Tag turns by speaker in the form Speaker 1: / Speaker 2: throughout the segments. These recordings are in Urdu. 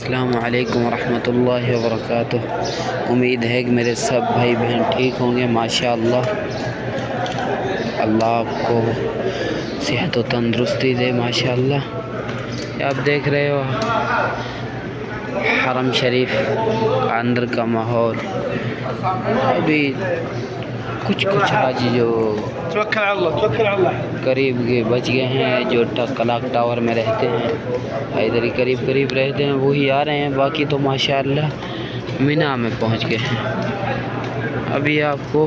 Speaker 1: السلام علیکم ورحمۃ اللہ وبرکاتہ۔ امید ہے کہ میرے سب بھائی بہن ٹھیک ہوں گے ماشاءاللہ۔ اللہ آپ کو صحت و تندرستی دے ماشاءاللہ۔ آپ دیکھ رہے ہو حرم شریف اندر کا ماحول۔ ابھی کچھ حاجی جو قریب کے بچ گئے ہیں، جو کلاک ٹاور میں رہتے ہیں، ادھر ہی قریب رہتے ہیں، وہی آ رہے ہیں، باقی تو ماشاءاللہ مینا میں پہنچ گئے ہیں۔ ابھی آپ کو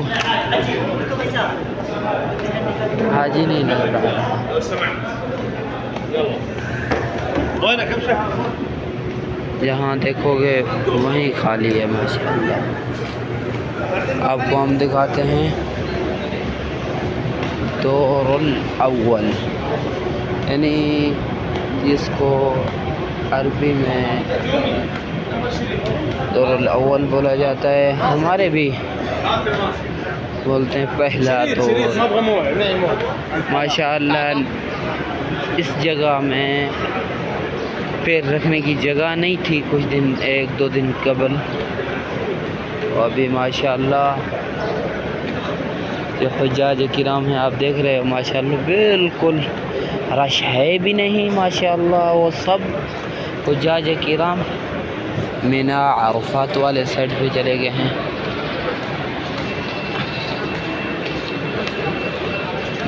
Speaker 1: حاجی نہیں نظر آ رہا، جہاں دیکھو گے وہیں خالی ہے ماشاءاللہ۔ آپ کو ہم دکھاتے ہیں دور الاول، یعنی جس کو عربی میں دور الاول بولا جاتا ہے، ہمارے بھی بولتے ہیں پہلا دور۔ ماشاءاللہ اس جگہ میں پیر رکھنے کی جگہ نہیں تھی کچھ دن، ایک دو دن قبل، ابھی ماشاءاللہ جو حجاج کرام ہیں آپ دیکھ رہے ہو ماشاءاللہ، بالکل رش ہے بھی نہیں ماشاءاللہ۔ وہ سب حجاج کرام مینا عرفات والے سائڈ پہ چلے گئے ہیں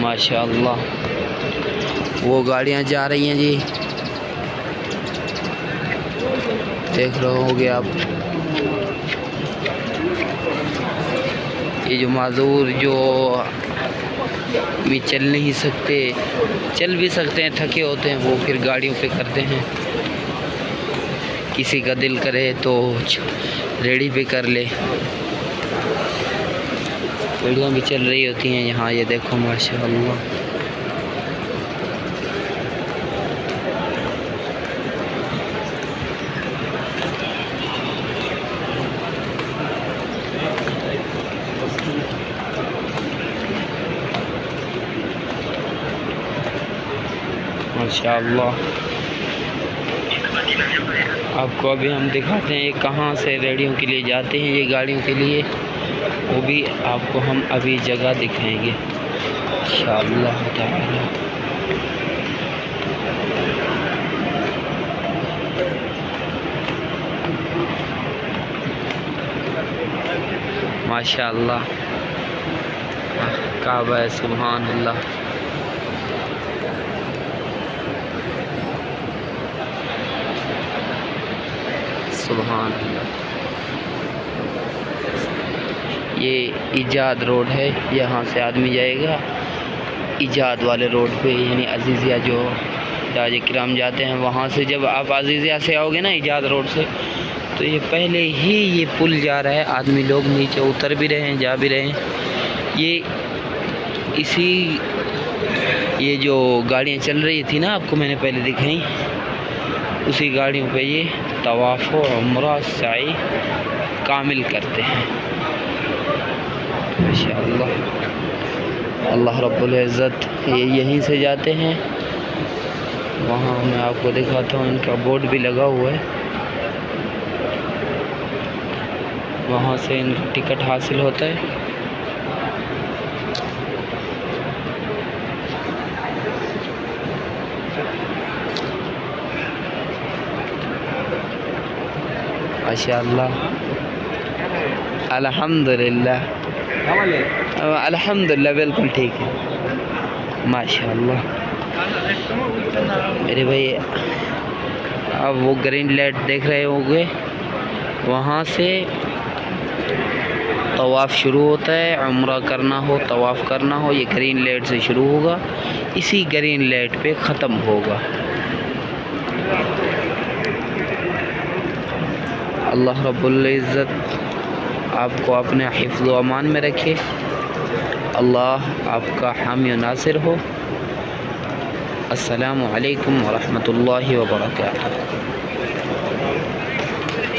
Speaker 1: ماشاءاللہ۔ وہ گاڑیاں جا رہی ہیں جی، دیکھ رہے ہوگے آپ۔ یہ جو معذور جو بھی چل نہیں سکتے، چل بھی سکتے ہیں، تھکے ہوتے ہیں، وہ پھر گاڑیوں پہ کرتے ہیں۔ کسی کا دل کرے تو ریڑھی پہ کر لے، ریڑھیاں بھی چل رہی ہوتی ہیں یہاں، یہ دیکھو ماشاءاللہ۔ ماشاءاللہ آپ کو ابھی ہم دکھاتے ہیں کہاں سے ریڑھیوں کے لیے جاتے ہیں یہ گاڑیوں کے لیے، وہ بھی آپ کو ہم ابھی جگہ دکھائیں گے انشاءاللہ تعالی۔ ماشاءاللہ کعبہ ہے، سبحان اللہ۔ سبحان اللہ۔ یہ ایجاد روڈ ہے، یہاں سے آدمی جائے گا ایجاد والے روڈ پہ، یعنی عزیزیہ جو حجاج کرام جاتے ہیں وہاں سے جب آپ عزیزیہ سے آؤ گے نا ایجاد روڈ سے، تو یہ پہلے ہی یہ پل جا رہا ہے، آدمی لوگ نیچے اتر بھی رہے ہیں، جا بھی رہے ہیں۔ یہ جو گاڑیاں چل رہی تھی نا آپ کو میں نے پہلے دکھائیں، اسی گاڑیوں پہ یہ طواف و عمرہ سعی کامل کرتے ہیں ماشاءاللہ۔ اللہ رب العزت یہ یہیں سے جاتے ہیں، وہاں میں آپ کو دکھاتا ہوں، ان کا بورڈ بھی لگا ہوا ہے، وہاں سے ان کا ٹکٹ حاصل ہوتا ہے۔ ماشاءاللہ الحمدللہ الحمدللہ بالکل ٹھیک ہے ماشاءاللہ میرے بھائی۔ اب وہ گرین لائٹ دیکھ رہے ہوگے، وہاں سے طواف شروع ہوتا ہے، عمرہ کرنا ہو، طواف کرنا ہو، یہ گرین لائٹ سے شروع ہوگا، اسی گرین لائٹ پہ ختم ہوگا۔ اللہ رب العزت آپ کو اپنے حفظ و امان میں رکھے، اللہ آپ کا حامی و ناصر ہو۔ السلام علیکم ورحمۃ اللہ وبرکاتہ۔